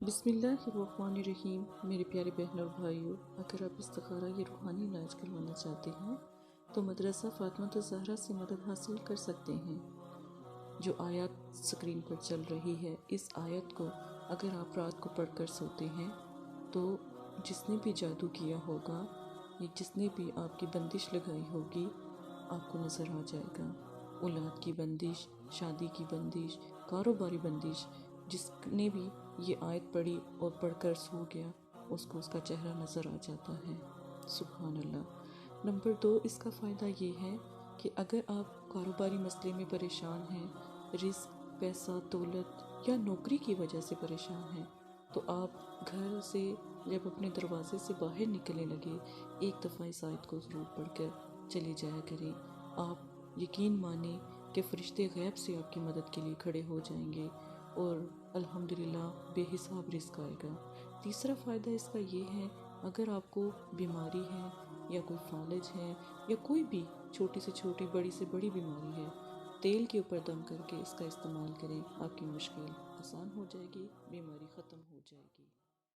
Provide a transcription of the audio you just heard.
बिस्मिल्लाहिर्रहमानिर्रहीम। मेरे प्यारे बहनों और भाइयों, अगर आप इस्तिखारा या रूहानी इलाज करवाना चाहते हैं तो मदरसा फातिमा ज़हरा से मदद हासिल कर सकते हैं। जो आयत स्क्रीन पर चल रही है, इस आयत को अगर आप रात को पढ़कर सोते हैं तो जिसने भी जादू किया होगा या जिसने भी आपकी बंदिश लगाई होगी आपको नज़र आ जाएगा। औलाद की बंदिश, शादी की बंदिश, कारोबारी बंदिश, जिसने भी ये आयत पढ़ी और पढ़कर सो गया उसको उसका चेहरा नज़र आ जाता है। सुभान अल्लाह। नंबर 2, इसका फ़ायदा ये है कि अगर आप कारोबारी मसले में परेशान हैं, रिस्क, पैसा, दौलत या नौकरी की वजह से परेशान हैं, तो आप घर से जब अपने दरवाजे से बाहर निकलने लगे एक दफ़ा इस आयत को ज़रूर पढ़कर चले जाया करें। आप यकीन माने कि फ़रिश्ते गैब से आपकी मदद के लिए खड़े हो जाएंगे और अल्हम्दुलिल्लाह बेहिसाब रिस्क आएगा। तीसरा फ़ायदा इसका ये है, अगर आपको बीमारी है या कोई फालिज है या कोई भी छोटी से छोटी बड़ी से बड़ी बीमारी है, तेल के ऊपर दम करके इसका इस्तेमाल करें, आपकी मुश्किल आसान हो जाएगी, बीमारी ख़त्म हो जाएगी।